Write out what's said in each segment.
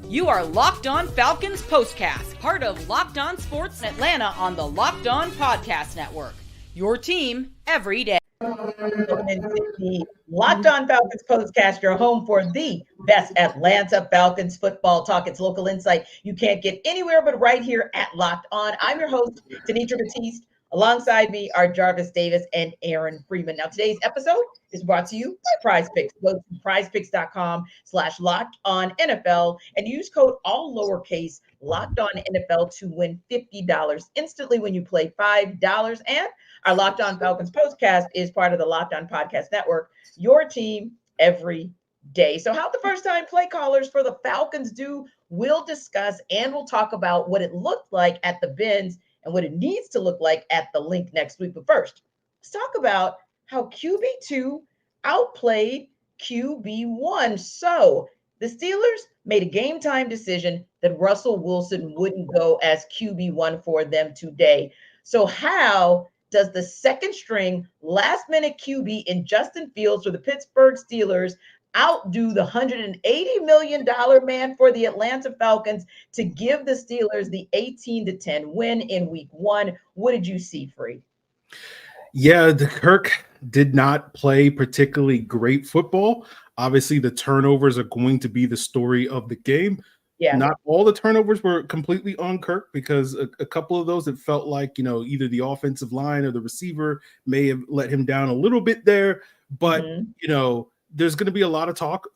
You are Locked On Falcons POSTCAST, part of Locked On Sports Atlanta on the Locked On Podcast Network. Your team every day. The Locked On Falcons POSTCAST, your home for the best Atlanta Falcons football talk. It's local insight you can't get anywhere but right here at Locked On. I'm your host, Tanitra Batiste. Alongside me are Jarvis Davis and Aaron Freeman. Now, today's episode is brought to you by Prize Picks. Go to prizepicks.com/LockedOnNFL and use code all lowercase LockedOnNFL to win $50 instantly when you play $5. And our Locked On Falcons podcast is part of the Locked On Podcast Network, your team every day. So how the first-time play callers for the Falcons do, we'll discuss, and we'll talk about what it looked like at the Benz and what it needs to look like at the Link next week. But first, let's talk about how QB2 outplayed QB1. So the Steelers made a game-time decision that Russell Wilson wouldn't go as QB1 for them today. So how does the second-string last-minute QB in Justin Fields for the Pittsburgh Steelers outdo the $180 million man for the Atlanta Falcons to give the Steelers the 18-10 win in week one? What did you see, Free? Yeah, the Kirk did not play particularly great football. Obviously, the turnovers are going to be the story of the game. Yeah. Not all the turnovers were completely on Kirk, because a couple of those, it felt like, either the offensive line or the receiver may have let him down a little bit there. But, there's going to be a lot of talk,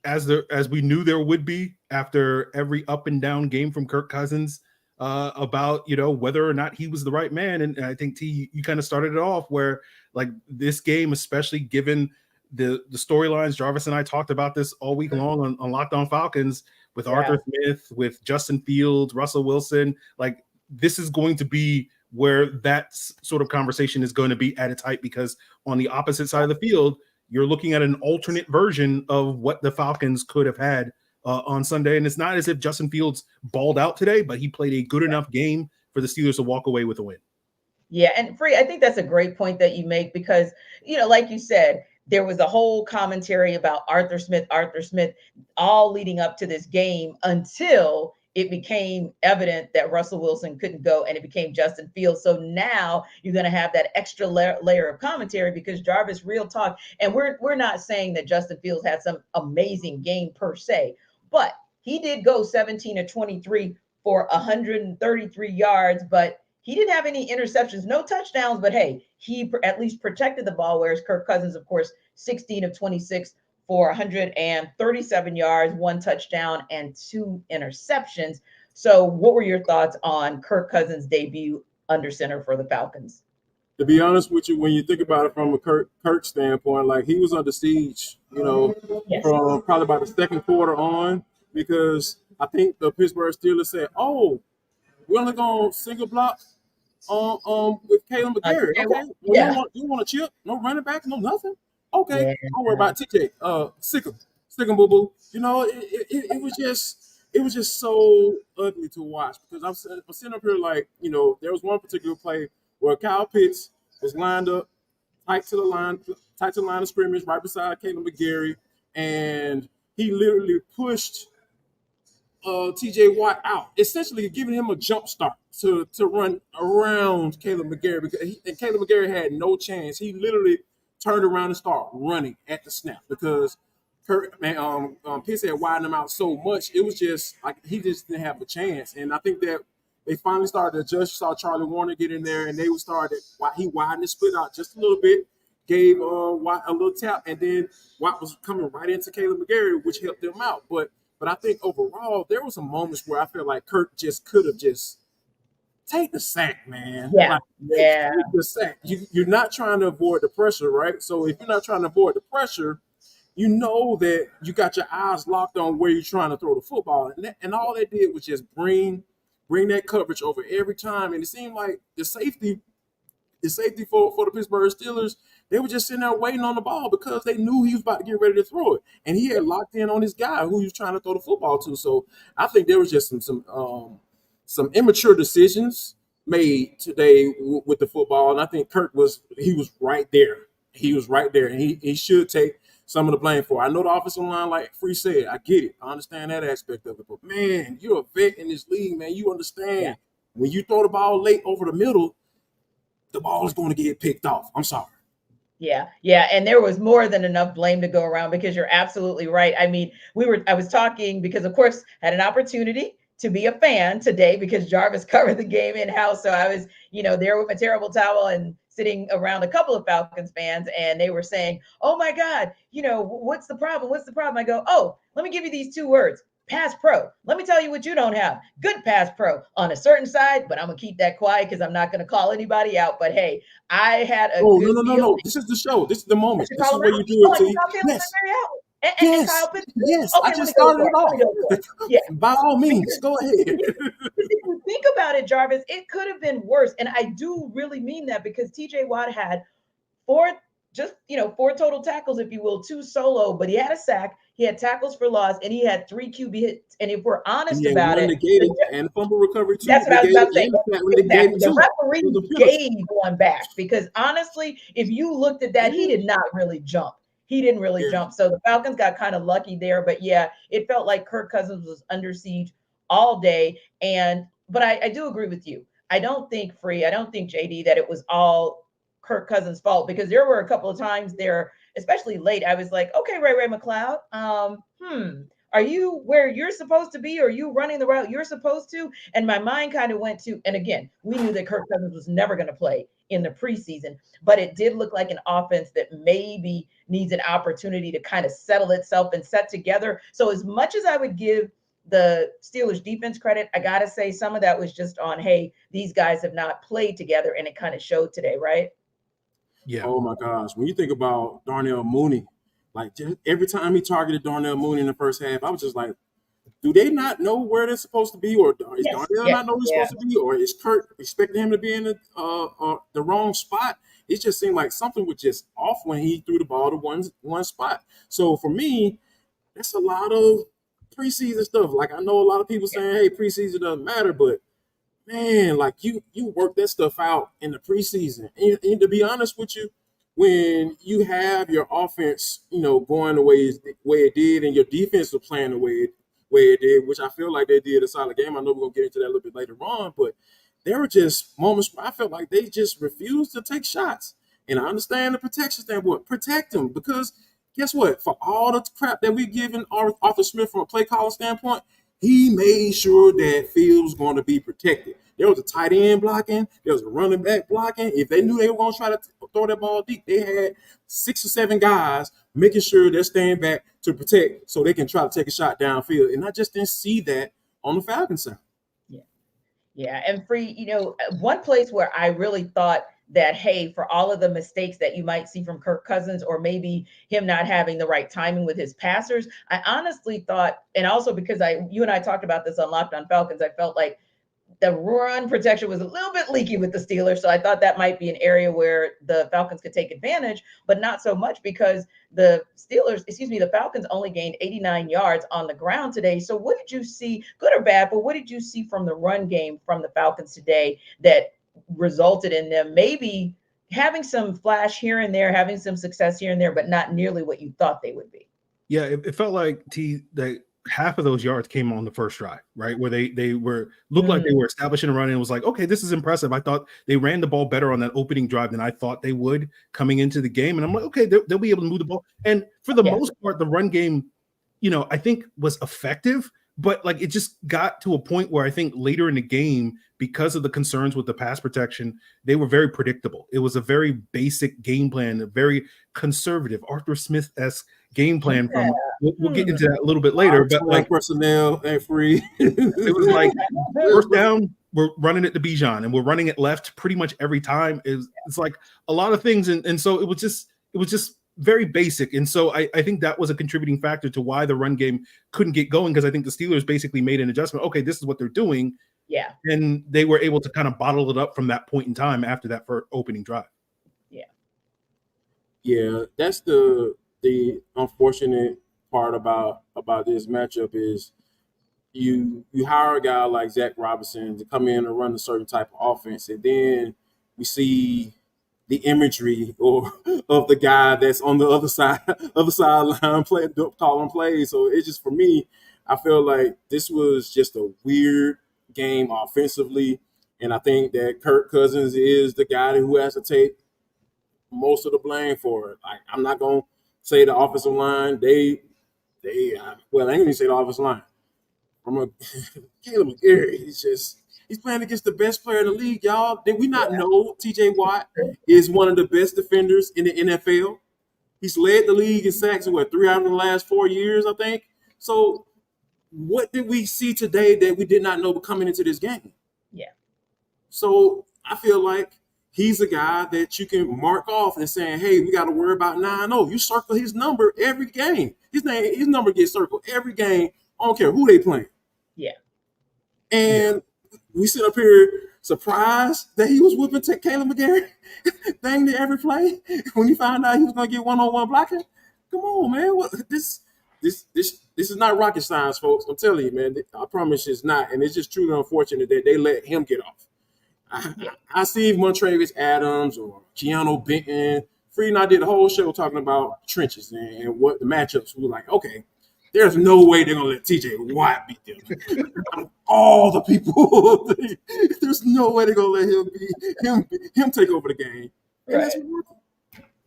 as we knew there would be after every up and down game from Kirk Cousins, about, whether or not he was the right man. And I think, T, you kind of started it off where, like, this game, especially given the storylines, Jarvis and I talked about this all week long on Locked On Falcons with Arthur Smith, with Justin Fields, Russell Wilson. Like, this is going to be where that sort of conversation is going to be at its height, because on the opposite side of the field, you're looking at an alternate version of what the Falcons could have had on Sunday. And it's not as if Justin Fields balled out today, but he played a good enough game for the Steelers to walk away with a win. Yeah, and Free, I think that's a great point that you make, because, like you said, there was a whole commentary about Arthur Smith, all leading up to this game until it became evident that Russell Wilson couldn't go and it became Justin Fields. So now you're going to have that extra layer of commentary, because Jarvis, real talk, and we're not saying that Justin Fields had some amazing game per se, but he did go 17 of 23 for 133 yards, but he didn't have any interceptions, no touchdowns, but hey, he at least protected the ball, whereas Kirk Cousins, of course, 16 of 26 for 137 yards, 1 touchdown, and 2 interceptions. So what were your thoughts on Kirk Cousins' debut under center for the Falcons? To be honest with you, when you think about it from a Kirk standpoint, like, he was under siege, from probably about the second quarter on, because I think the Pittsburgh Steelers said, "Oh, we're only going single block with Kaleb McGary. Okay, you want a chip? No running back, no nothing. Okay, don't worry about TJ. Sick him, boo boo. It was just so ugly to watch, because I'm sitting up here like, there was one particular play where Kyle Pitts was lined up tight to the line of scrimmage right beside Kaleb McGary, and he literally pushed TJ Watt out, essentially giving him a jump start to run around Kaleb McGary, and Kaleb McGary had no chance. He literally turned around and started running at the snap, because Pitts had widened him out so much. It was just like he just didn't have a chance. And I think that they finally started to adjust. Saw Charlie Warner get in there, and they started. He widened the split out just a little bit, gave Watt a little tap, and then Watt was coming right into Kaleb McGary, which helped them out. But I think overall, there were some moments where I feel like Kirk just could have just take the sack, man. Yeah. Take the sack. You're not trying to avoid the pressure, right? So if you're not trying to avoid the pressure, you know that you got your eyes locked on where you're trying to throw the football. And all they did was just bring that coverage over every time. And it seemed like the safety for the Pittsburgh Steelers, they were just sitting there waiting on the ball, because they knew he was about to get ready to throw it. And he had locked in on this guy who he was trying to throw the football to. So I think there was just some immature decisions made today with the football. And I think Kirk was right there. He was right there. And he should take some of the blame for. I know the offensive line, like Free said, I get it. I understand that aspect of it. But, man, you're a vet in this league, man. You understand when you throw the ball late over the middle, the ball is going to get picked off. I'm sorry. Yeah. And there was more than enough blame to go around, because you're absolutely right. I mean, I was talking because, of course, had an opportunity to be a fan today because Jarvis covered the game in-house. So I was, there with my terrible towel and sitting around a couple of Falcons fans, and they were saying, oh my God, what's the problem? What's the problem? I go, oh, let me give you these 2 words. Pass pro. Let me tell you what you don't have. Good pass pro on a certain side, but I'm going to keep that quiet because I'm not going to call anybody out. But hey, I had a good No. This is the show. This is the moment. This is where you do it. Yes. And Kyle Pitts. Yes. Okay, I just started it off. Yeah. By all means, go ahead. If you think about it, Jarvis, it could have been worse. And I do really mean that, because TJ Watt had 4 total tackles, if you will, 2 solo, but he had a sack, he had tackles for loss, and he had 3 QB hits. And if we're honest about it, and fumble recovery too. That's what I was about to say. Exactly. The referee gave one back, because honestly, if you looked at that, he did not really jump. He didn't really jump. So the Falcons got kind of lucky there. But yeah, it felt like Kirk Cousins was under siege all day. But I do agree with you. I don't think JD, that it was all Kirk Cousins' fault, because there were a couple of times there, especially late, I was like, okay, Ray McLeod, are you where you're supposed to be? Or are you running the route you're supposed to? And my mind kind of went to, and again, we knew that Kirk Cousins was never going to play in the preseason, but it did look like an offense that maybe needs an opportunity to kind of settle itself and set together. So as much as I would give the Steelers defense credit, I got to say some of that was just on, hey, these guys have not played together, and it kind of showed today, right? Yeah. Oh my gosh. When you think about Darnell Mooney, like just every time he targeted Darnell Mooney in the first half, I was just like, do they not know where they're supposed to be? Or is Darnell not know where he's supposed to be? Or is Kirk expecting him to be in the wrong spot? It just seemed like something was just off when he threw the ball to one spot. So for me, that's a lot of preseason stuff. Like, I know a lot of people saying, hey, preseason doesn't matter, but man, like you work that stuff out in the preseason. And to be honest with you, when you have your offense, going the way it did, and your defense was playing the way it did, which I feel like they did a solid game. I know we're gonna get into that a little bit later on, but there were just moments where I felt like they just refused to take shots. And I understand the protection standpoint. Protect them, because guess what? For all the crap that we given Arthur Smith from a play calling standpoint, he made sure that Fields was going to be protected. There was a tight end blocking. There was a running back blocking. If they knew they were going to try to throw that ball deep, they had 6 or 7 guys making sure they're staying back to protect so they can try to take a shot downfield. And I just didn't see that on the Falcons side. Yeah. And Free, one place where I really thought that, hey, for all of the mistakes that you might see from Kirk Cousins, or maybe him not having the right timing with his passers, I honestly thought, and also because you and I talked about this on Locked On Falcons, I felt like the run protection was a little bit leaky with the Steelers. So I thought that might be an area where the Falcons could take advantage, but not so much, because the Falcons only gained 89 yards on the ground today. So what did you see, good or bad, but what did you see from the run game from the Falcons today that resulted in them maybe having some flash here and there, having some success here and there, but not nearly what you thought they would be? Yeah, it felt like half of those yards came on the first drive, right? Where they looked like they were establishing a run, and it was like, okay, this is impressive. I thought they ran the ball better on that opening drive than I thought they would coming into the game. And I'm like, okay, they'll be able to move the ball. And for the most part, the run game, I think was effective, but like it just got to a point where I think later in the game, because of the concerns with the pass protection, they were very predictable. It was a very basic game plan, a very conservative Arthur Smith-esque game plan from we'll get into that a little bit later, but like personnel and Free. It was like first down, we're running it to Bijan, and we're running it left pretty much every time. It's like a lot of things, and so it was just very basic. And so I think that was a contributing factor to why the run game couldn't get going, because I think the Steelers basically made an adjustment. Okay, this is what they're doing. Yeah. And they were able to kind of bottle it up from that point in time after that first opening drive. Yeah. Yeah, that's the unfortunate part about this matchup is you hire a guy like Zac Robinson to come in and run a certain type of offense, and then we see the imagery or of the guy that's on the other sideline calling plays. So it's just, for me, I feel like this was just a weird game offensively, and I think that Kirk Cousins is the guy who has to take most of the blame for it. Like, I'm not gonna say the offensive line. I ain't gonna say the offensive line. From a Kaleb McGary, he's playing against the best player in the league, y'all. Did we not know T.J. Watt is one of the best defenders in the NFL? He's led the league in sacks in 3 out of the last 4 years, I think. So what did we see today that we did not know coming into this game? Yeah. So I feel like he's a guy that you can mark off and saying, hey, we got to worry about 9-0. You circle his number every game. His number gets circled every game. I don't care who they playing. Yeah. And we sit up here surprised that he was whooping Kaleb McGary dang near every play when he found out he was going to get one-on-one blocking. Come on, man. This is not rocket science, folks. I'm telling you, man. I promise it's not. And it's just truly unfortunate that they let him get off. I see Montravius Adams or Keanu Benton. Free and I did a whole show talking about trenches and what the matchups were like. Okay, there's no way they're going to let T.J. Watt beat them. All the people, there's no way they're going to let him take over the game. And right.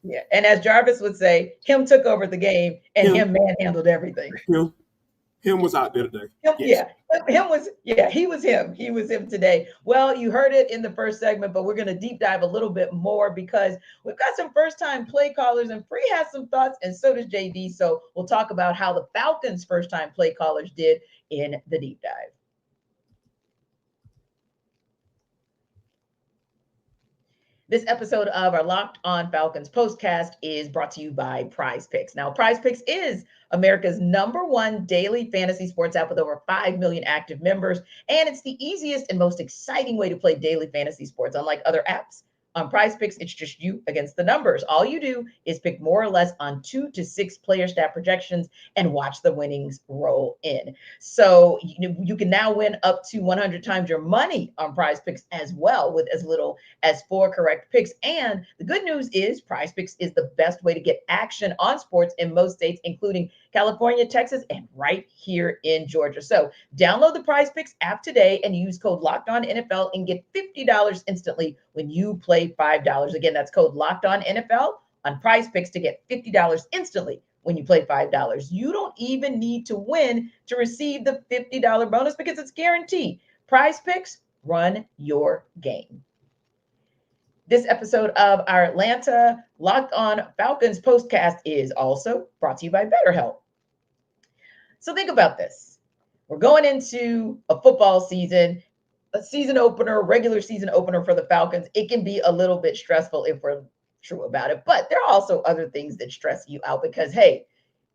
Yeah, and as Jarvis would say, him took over the game and him manhandled everything. Him was out there today. He was him. He was him today. Well, you heard it in the first segment, but we're going to deep dive a little bit more because we've got some first-time play callers, and Free has some thoughts, and so does JD. So we'll talk about how the Falcons' first-time play callers did in the deep dive. This episode of our Locked On Falcons postcast is brought to you by Prize Picks. Now, Prize Picks is America's #1 daily fantasy sports app with over 5 million active members, and it's the easiest and most exciting way to play daily fantasy sports, unlike other apps. On Prize Picks, it's just you against the numbers. All you do is pick more or less on 2 to 6 player stat projections and watch the winnings roll in. So you can now win up to 100 times your money on Prize Picks as well, with as little as 4 correct picks. And the good news is Prize Picks is the best way to get action on sports in most states, including California, Texas, and right here in Georgia. So download the Prize Picks app today and use code LOCKEDONNFL and get $50 instantly when you play $5. Again, that's code LOCKEDONNFL on Prize Picks to get $50 instantly when you play $5. You don't even need to win to receive the $50 bonus because it's guaranteed. Prize Picks, run your game. This episode of our Atlanta Locked On Falcons postcast is also brought to you by BetterHelp. So think about this. We're going into a football season, a season opener, regular season opener for the Falcons. It can be a little bit stressful if we're true about it, but there are also other things that stress you out because, hey,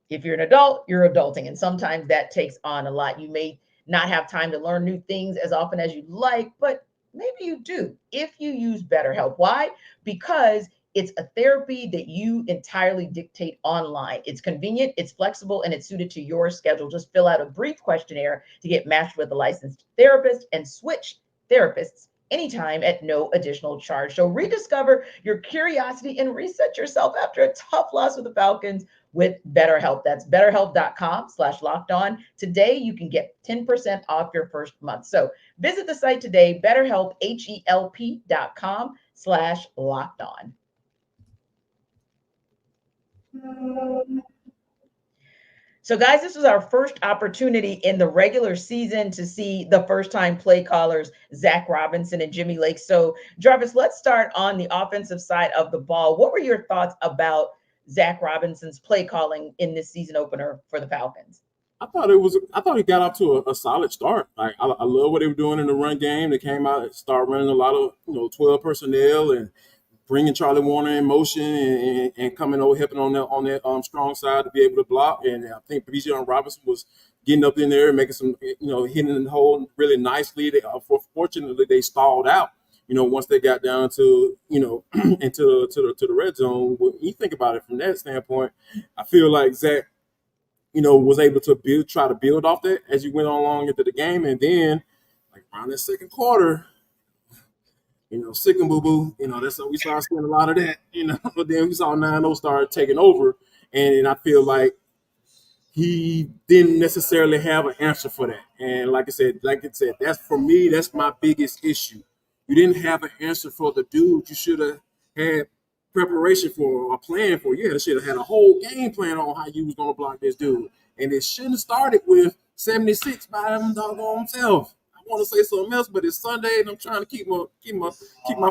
if you're an adult, you're adulting, and sometimes that takes on a lot. You may not have time to learn new things as often as you'd like, but maybe you do if you use BetterHelp. Why? Because it's a therapy that you entirely dictate online. It's convenient, it's flexible, and it's suited to your schedule. Just fill out a brief questionnaire to get matched with a licensed therapist and switch therapists anytime at no additional charge. So rediscover your curiosity and reset yourself after a tough loss with the Falcons with BetterHelp. That's BetterHelp.com/lockedon. Today, you can get 10% off your first month. So visit the site today, BetterHelp, HELP.com/lockedon. So guys, this was our first opportunity in the regular season to see the first-time play callers, Zac Robinson and Jimmy Lake. So Jarvis, let's start on the offensive side of the ball. What were your thoughts about Zac Robinson's play calling in this season opener for the Falcons? I thought he got off to a solid start. Like I love what they were doing in the run game. They came out and started running a lot of 12 personnel and bringing Charlie Warner in motion and coming over, helping on that strong side to be able to block. And I think Bijan Robinson was getting up in there and making some, hitting the hole really nicely. Fortunately, they stalled out. Once they got down to, into the red zone. When you think about it from that standpoint, I feel like Zac, was able to try to build off that as you went along into the game, and then like around the second quarter. sick and boo-boo. That's we started seeing a lot of that. But then we saw 9-0 start taking over, and I feel like he didn't necessarily have an answer for that. And like I said, that's for me, that's my biggest issue. You didn't have an answer for the dude you should have had preparation for or plan for. You should have had a whole game plan on how you was going to block this dude. And it shouldn't have started with 76 by him doggone himself. I want to say something else, but it's Sunday and I'm trying to keep my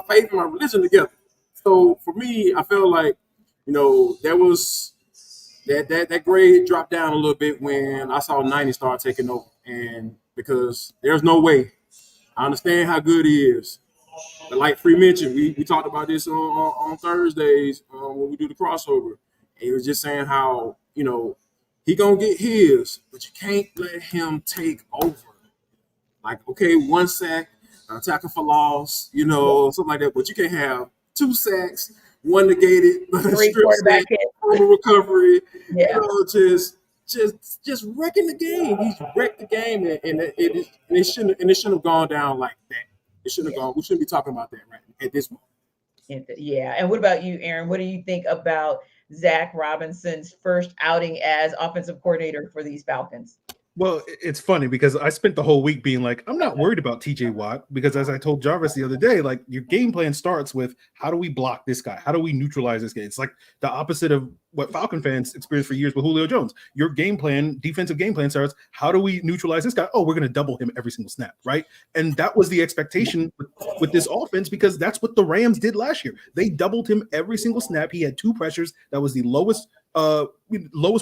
faith and my religion together. So for me, I felt like, there was that grade dropped down a little bit when I saw 90 start taking over. And because there's no way. I understand how good he is. But like Free mentioned, we talked about this on Thursdays when we do the crossover. And he was just saying how, he going to get his, but you can't let him take over. Like, okay, 1 sack, tackle for loss, something like that. But you can't have 2 sacks, 1 negated, 3 quarterback hit, recovery. Yeah. Just wrecking the game. He's wrecked the game, and it shouldn't have gone down like that. It shouldn't have gone. We shouldn't be talking about that right at this moment. Yeah. And what about you, Aaron? What do you think about Zac Robinson's first outing as offensive coordinator for these Falcons? Well, it's funny because I spent the whole week being like, I'm not worried about TJ Watt because as I told Jarvis the other day, like your game plan starts with how do we block this guy? How do we neutralize this guy? It's like the opposite of what Falcon fans experienced for years with Julio Jones. Your defensive game plan starts, how do we neutralize this guy? Oh, we're going to double him every single snap, right? And that was the expectation with this offense because that's what the Rams did last year. They doubled him every single snap. He had 2 pressures. That was the lowest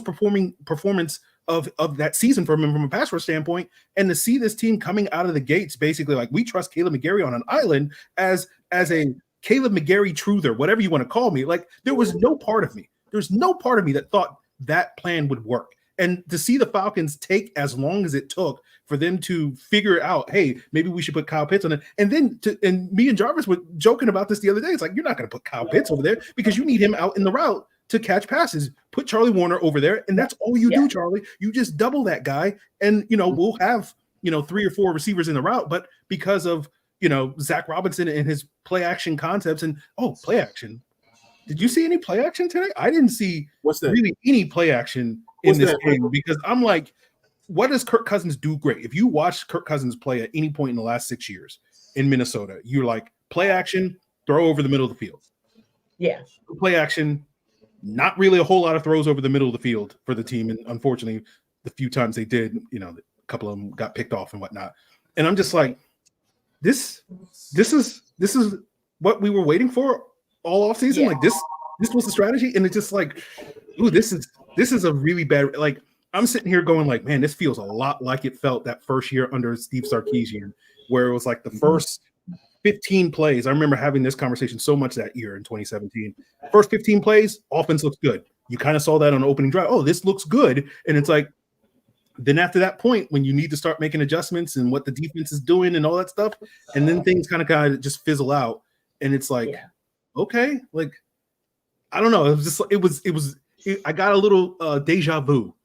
performance of that season from him from a pass rush standpoint. And to see this team coming out of the gates, basically like we trust Kaleb McGary on an island as a Kaleb McGary truther, whatever you want to call me. Like there's no part of me that thought that plan would work. And to see the Falcons take as long as it took for them to figure out, hey, maybe we should put Kyle Pitts on it. And then and me and Jarvis were joking about this the other day. It's like, you're not going to put Kyle Pitts over there because you need him out in the route to catch passes. Put Charlie Warner over there, and that's all you do, Charlie. You just double that guy, and we'll have 3 or 4 receivers in the route. But because of Zac Robinson and his play action concepts, and play action. Did you see any play action today? I didn't see really any play action in this game because I'm like, what does Kirk Cousins do great? If you watch Kirk Cousins play at any point in the last 6 years in Minnesota, you're like, play action, throw over the middle of the field. Yeah. Play action. Not really a whole lot of throws over the middle of the field for the team. And unfortunately, the few times they did, a couple of them got picked off and whatnot. And I'm just like, this is what we were waiting for all offseason. Like this was the strategy. And it's just like, ooh, this is a really bad, like I'm sitting here going like, man, this feels a lot like it felt that first year under Steve Sarkisian, where it was like the first 15 plays. I remember having this conversation so much that year in 2017. First 15 plays, offense looks good. You kind of saw that on the opening drive. Oh, this looks good. And it's like, then after that point, when you need to start making adjustments and what the defense is doing and all that stuff, and then things kind of just fizzle out. And it's like, okay, like, I don't know. I got a little deja vu,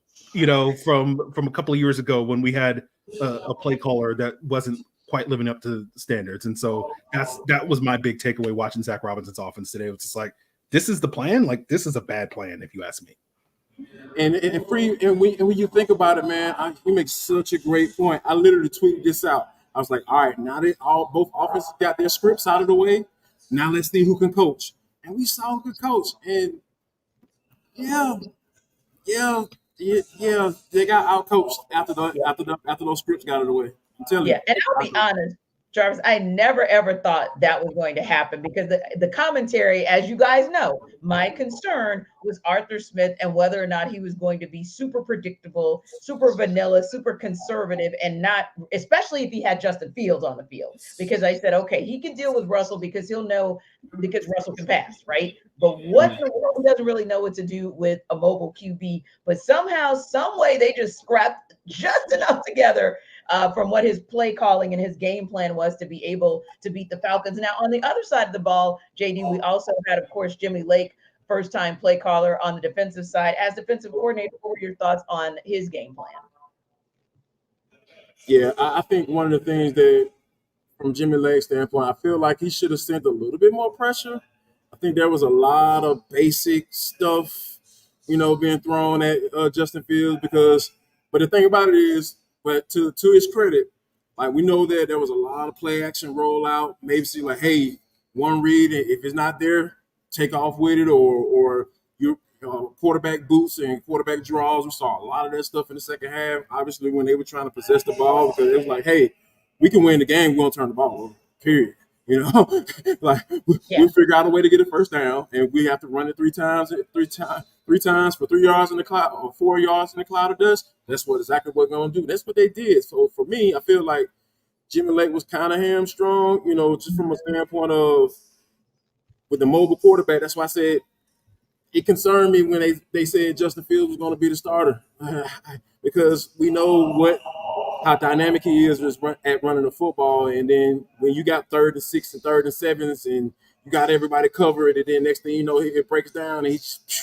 from a couple of years ago when we had a play caller that wasn't quite living up to the standards. And so that was my big takeaway watching Zac Robinson's offense today. It was just like, this is the plan. Like, this is a bad plan, if you ask me. And when you think about it, man, you make such a great point. I literally tweeted this out. I was like, all right, now that both offenses got their scripts out of the way, now let's see who can coach. And we saw who could coach. And they got out-coached after those scripts got out of the way. I'm telling you. And I'll be honest, Jarvis, I never ever thought that was going to happen because the commentary, as you guys know, my concern was Arthur Smith and whether or not he was going to be super predictable, super vanilla, super conservative, and not, especially if he had Justin Fields on the field. Because I said, okay, he can deal with Russell because because Russell can pass, right? But what in the world, he doesn't really know what to do with a mobile QB. But somehow, some way, they just scrapped just enough together from what his play calling and his game plan was to be able to beat the Falcons. Now, on the other side of the ball, JD, we also had, of course, Jimmy Lake, first-time play caller on the defensive side. As defensive coordinator, what were your thoughts on his game plan? Yeah, I think one of the things that from Jimmy Lake's standpoint, I feel like he should have sent a little bit more pressure. I think there was a lot of basic stuff, being thrown at Justin Fields but the thing about it is, but to his credit, like we know that there was a lot of play action rollout, maybe see like, hey, one read, if it's not there, take off with it, or you quarterback boots and quarterback draws. We saw a lot of that stuff in the second half, obviously when they were trying to possess the ball, because it was like, hey, we can win the game, we're going to turn the ball over, period. Like we'll figure out a way to get a first down, and we have to run it three times for 3 yards in the cloud or 4 yards in the cloud of dust. That's exactly what we're going to do. That's what they did. So for me, I feel like Jimmy Lake was kind of hamstrung, just from a standpoint of with the mobile quarterback. That's why I said it concerned me when they said Justin Fields was going to be the starter because we know how dynamic he is at running the football. And then when you got 3rd and 6 and 3rd and 7s and you got everybody covered, and then next thing you know, it breaks down and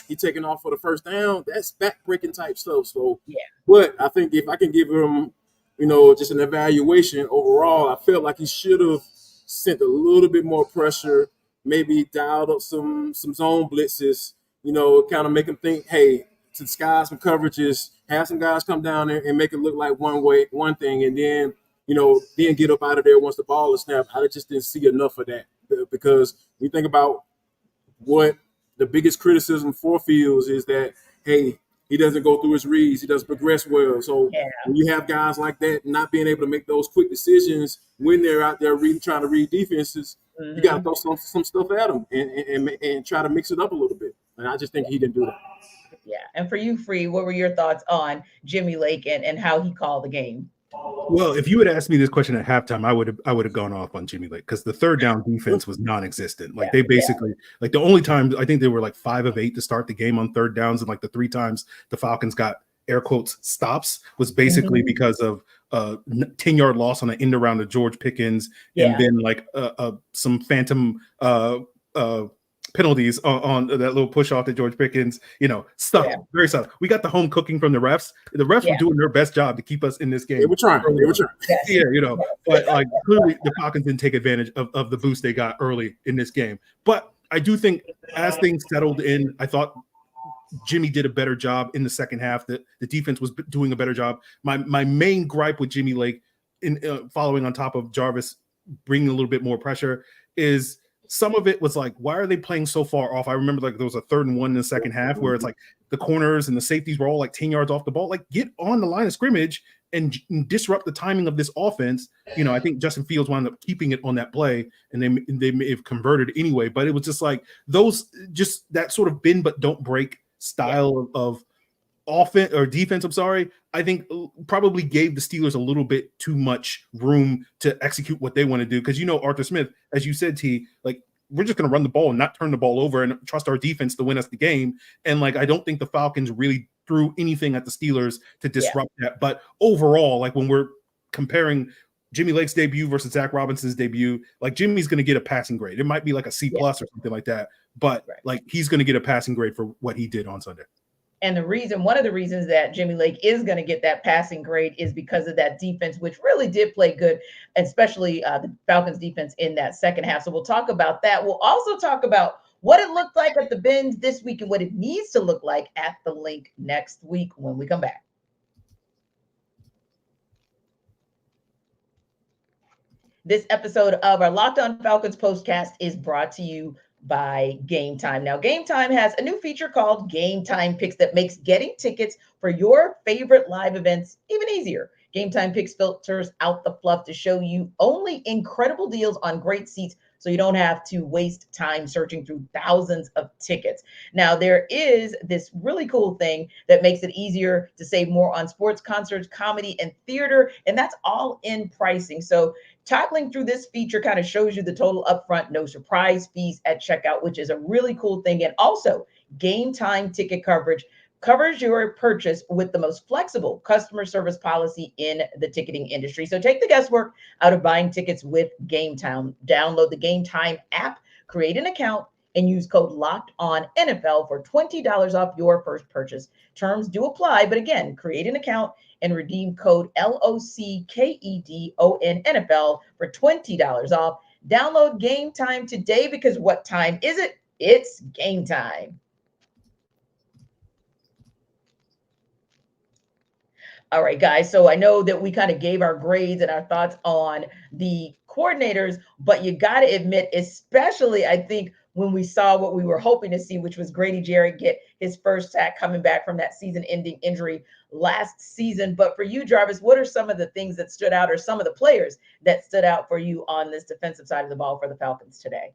he taking off for the first down. That's back-breaking type stuff. So, but I think if I can give him, just an evaluation overall, I felt like he should have sent a little bit more pressure, maybe dialed up some zone blitzes, kind of make him think, hey, to disguise some coverages, have some guys come down there and make it look like one thing, and then, then get up out of there once the ball is snapped. I just didn't see enough of that because we think about what the biggest criticism for Fields is that, hey, he doesn't go through his reads. He doesn't progress well. So when you have guys like that not being able to make those quick decisions when they're out there trying to read defenses, you got to throw some stuff at them and try to mix it up a little bit. And I just think he didn't do that. Yeah. And for you, Free, what were your thoughts on Jimmy Lake and how he called the game? Well, if you had asked me this question at halftime, I would have gone off on Jimmy Lake because the third down defense was non-existent. Like they basically, like the only time I think they were like 5 of 8 to start the game on third downs, and like the 3 times the Falcons got air quotes stops was basically because of 10-yard loss on an end around to George Pickens, and then like some phantom penalties on that little push off to George Pickens, stuff very stuff. We got the home cooking from the refs. The refs were doing their best job to keep us in this game. They were trying. Yeah, but like clearly the Falcons didn't take advantage of the boost they got early in this game. But I do think as things settled in, I thought Jimmy did a better job in the second half. The defense was doing a better job. My main gripe with Jimmy Lake, in following on top of Jarvis bringing a little bit more pressure, is some of it was like, why are they playing so far off? I remember like there was a 3rd and 1 in the second half where it's like the corners and the safeties were all like 10 yards off the ball. Like get on the line of scrimmage and disrupt the timing of this offense. I think Justin Fields wound up keeping it on that play, and they may have converted anyway. But it was just like just that sort of bend but don't break style of offense or defense. I'm sorry. I think probably gave the Steelers a little bit too much room to execute what they want to do. Because, Arthur Smith, as you said, T, like, we're just going to run the ball and not turn the ball over and trust our defense to win us the game. And like, I don't think the Falcons really threw anything at the Steelers to disrupt that. But overall, like when we're comparing Jimmy Lake's debut versus Zac Robinson's debut, like Jimmy's going to get a passing grade. It might be like a C+ or something like that. But like, he's going to get a passing grade for what he did on Sunday. And one of the reasons that Jimmy Lake is going to get that passing grade is because of that defense, which really did play good, especially the Falcons defense in that second half. So we'll talk about that. We'll also talk about what it looked like at the Benz this week and what it needs to look like at the Link next week when we come back. This episode of our Locked On Falcons postcast is brought to you by Game Time. Now, Game Time has a new feature called Game Time Picks that makes getting tickets for your favorite live events even easier. Game Time Picks filters out the fluff to show you only incredible deals on great seats, so you don't have to waste time searching through thousands of tickets. Now, there is this really cool thing that makes it easier to save more on sports, concerts, comedy, and theater, and that's all in pricing. So tackling through this feature kind of shows you the total upfront, no surprise fees at checkout, which is a really cool thing. And also, Game Time ticket coverage covers your purchase with the most flexible customer service policy in the ticketing industry. So take the guesswork out of buying tickets with Game Time. Download the Game Time app, create an account, and use code LOCKEDONNFL for $20 off your first purchase. Terms do apply, but again, create an account and redeem code LOCKEDONNFL for $20 off. Download Game Time today, because what time is it? It's game time. All right, guys. So I know that we kind of gave our grades and our thoughts on the coordinators, but you got to admit, especially I think when we saw what we were hoping to see, which was Grady Jarrett get his first sack coming back from that season-ending injury last season. But for you, Jarvis, what are some of the things that stood out, or some of the players that stood out for you on this defensive side of the ball for the Falcons today?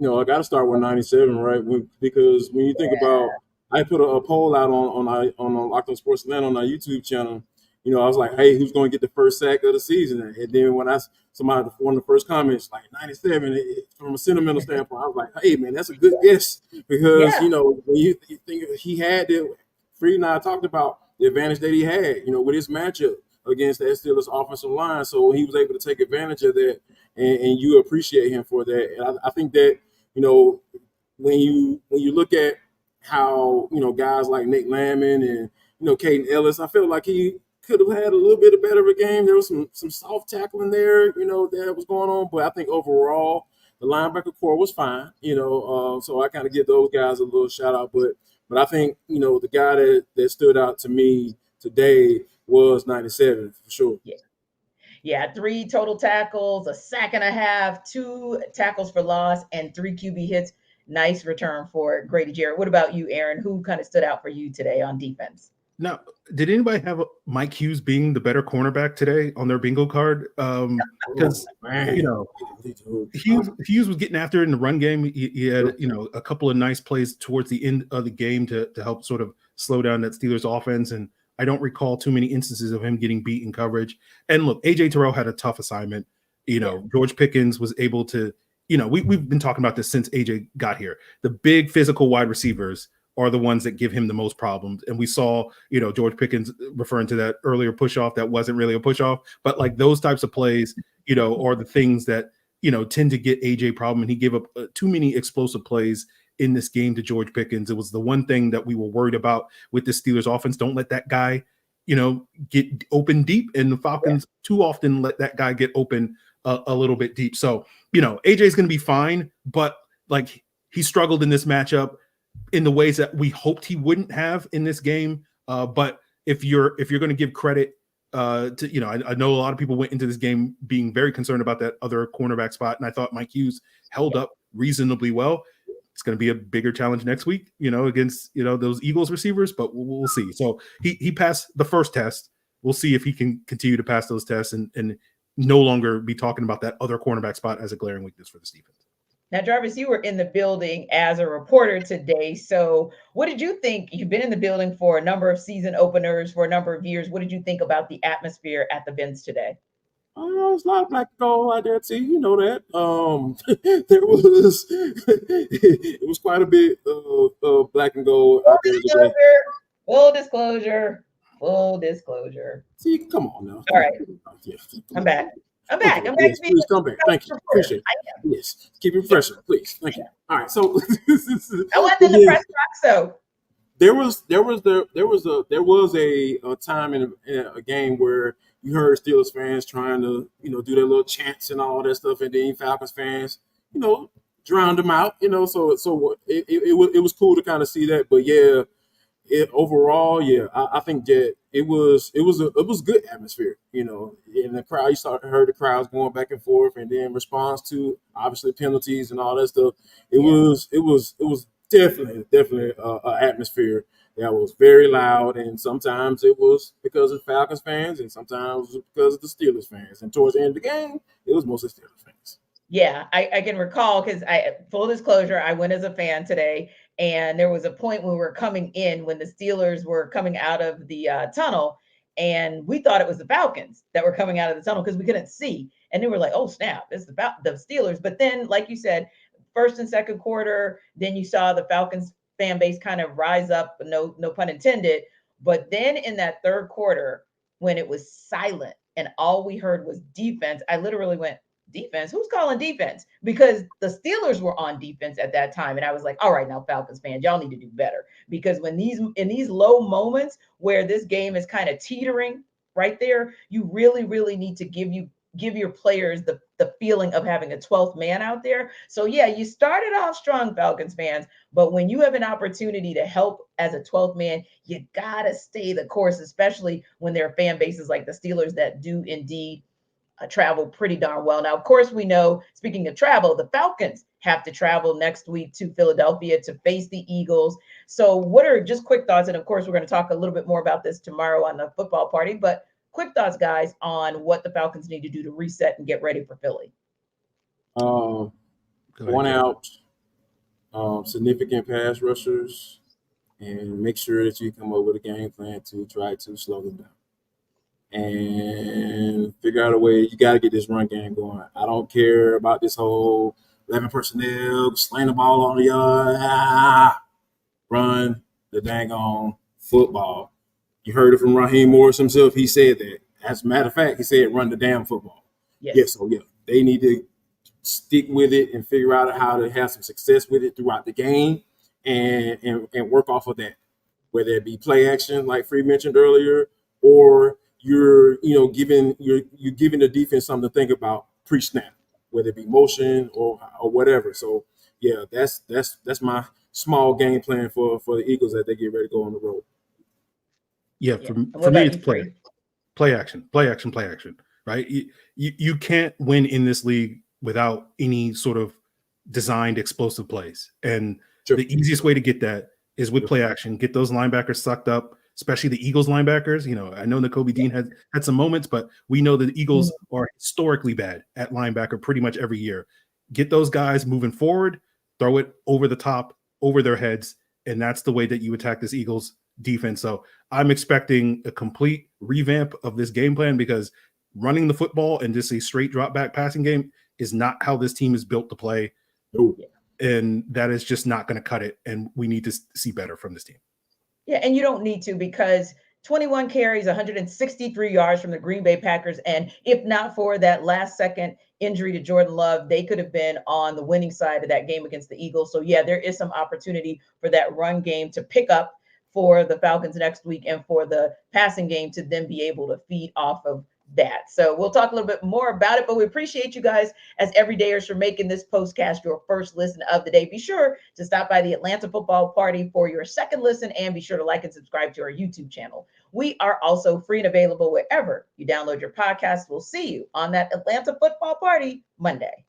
I got to start with 97, right? Because when you think about, I put a poll out on Locked On Sports Atlanta on our YouTube channel. I was like, hey, who's going to get the first sack of the season? And then when one of the first comments, like 97, from a sentimental standpoint, I was like, hey, man, that's a good guess. Because, when you think he had Freed and I talked about the advantage that he had, with his matchup against the Steelers offensive line. So he was able to take advantage of that, and you appreciate him for that. And I think that, when you look at how, guys like Nate Landman and, Caden Ellis, I feel like he could have had a little bit better of a game. There was some soft tackling there, that was going on. But I think overall, the linebacker core was fine, so I kind of give those guys a little shout out. But I think, the guy that stood out to me today was 97 for sure. Yeah, 3 total tackles, a sack and a half, 2 tackles for loss, and 3 QB hits. Nice return for Grady Jarrett. What about you, Aaron? Who kind of stood out for you today on defense? Now, did anybody have Mike Hughes being the better cornerback today on their bingo card? Because Hughes was getting after it in the run game. He had a couple of nice plays towards the end of the game to help sort of slow down that Steelers offense. And I don't recall too many instances of him getting beat in coverage. And look, AJ Terrell had a tough assignment. George Pickens was able to. We've been talking about this since AJ got here. The big physical wide receivers are the ones that give him the most problems. And we saw, George Pickens referring to that earlier push off that wasn't really a push off, but like those types of plays, are the things that, tend to get AJ problem. And he gave up too many explosive plays in this game to George Pickens. It was the one thing that we were worried about with the Steelers offense. Don't let that guy, get open deep. And the Falcons too often let that guy get open a little bit deep. So, AJ is going to be fine, but like he struggled in this matchup in the ways that we hoped he wouldn't have in this game. But if you're going to give credit to, I know a lot of people went into this game being very concerned about that other cornerback spot. And I thought Mike Hughes held up reasonably well. It's going to be a bigger challenge next week, against, those Eagles receivers, but we'll see. So he passed the first test. We'll see if he can continue to pass those tests and no longer be talking about that other cornerback spot as a glaring weakness for this defense. Now, Jarvis, you were in the building as a reporter today. So what did you think? You've been in the building for a number of season openers for a number of years. What did you think about the atmosphere at the Benz today? There's a lot of black and gold out there too. You know that. There was it was quite a bit of black and gold out there today. Full disclosure. See, come on now. All right. I'm back. Okay, I'm yes, back. Please come back. Thank you. Appreciate it. Yes. Keep it professional, please. Thank you. All right. So I wasn't in the press box, so there was a time in a game where you heard Steelers fans trying to, do their little chants and all that stuff, and then Falcons fans, drowned them out, so it was cool to kind of see that. But yeah, overall, I think that it was good atmosphere, in the crowd. You heard the crowds going back and forth, and then response to obviously penalties and all that stuff. It was definitely an atmosphere that was very loud, and sometimes it was because of Falcons fans, and sometimes it was because of the Steelers fans. And towards the end of the game, it was mostly Steelers fans. Yeah, I can recall, because full disclosure, I went as a fan today, and there was a point when we were coming in when the Steelers were coming out of the tunnel, and we thought it was the Falcons that were coming out of the tunnel because we couldn't see. And then we're like, oh, snap, it's the Steelers. But then, like you said, first and second quarter, then you saw the Falcons fan base kind of rise up, no pun intended. But then in that third quarter, when it was silent and all we heard was defense, I literally went, defense? Who's calling defense? Because the Steelers were on defense at that time. And I was like, all right, now Falcons fans, y'all need to do better. Because in these low moments where this game is kind of teetering right there, you really, really need to give your players the feeling of having a 12th man out there. So yeah, you started off strong, Falcons fans, but when you have an opportunity to help as a 12th man, you gotta stay the course, especially when there are fan bases like the Steelers that do indeed travel pretty darn well. Now, of course, we know, speaking of travel, the Falcons have to travel next week to Philadelphia to face the Eagles. So what are just quick thoughts? And of course, we're going to talk a little bit more about this tomorrow on the football party, but quick thoughts, guys, on what the Falcons need to do to reset and get ready for Philly. One out, significant pass rushers, and make sure that you come up with a game plan to try to slow them down. And figure out a way. You got to get this run game going. I don't care about this whole 11 personnel, slaying the ball on the yard. Run the dang on football. You heard it from Raheem Morris himself. He said that. As a matter of fact, he said, run the damn football. Yes. So, they need to stick with it and figure out how to have some success with it throughout the game and work off of that, whether it be play action, like Free mentioned earlier, or you're giving the defense something to think about pre-snap, whether it be motion or whatever. So that's my small game plan for the Eagles as they get ready to go on the road. Yeah, for me it's play action, right? You can't win in this league without any sort of designed explosive plays. And the easiest way to get that is with play action. Get those linebackers sucked up, especially the Eagles linebackers. I know Nakobe Dean had some moments, but we know that the Eagles are historically bad at linebacker pretty much every year. Get those guys moving forward, throw it over the top, over their heads, and that's the way that you attack this Eagles defense. So I'm expecting a complete revamp of this game plan, because running the football and just a straight drop back passing game is not how this team is built to play. And that is just not going to cut it. And we need to see better from this team. Yeah, and you don't need to, because 21 carries, 163 yards from the Green Bay Packers. And if not for that last second injury to Jordan Love, they could have been on the winning side of that game against the Eagles. So yeah, there is some opportunity for that run game to pick up for the Falcons next week, and for the passing game to then be able to feed off of that. So we'll talk a little bit more about it, but we appreciate you guys as everydayers for making this postcast your first listen of the day. Be sure to stop by the Atlanta Football Party for your second listen, and be sure to like and subscribe to our YouTube channel. We are also free and available wherever you download your podcast. We'll see you on that Atlanta Football Party Monday.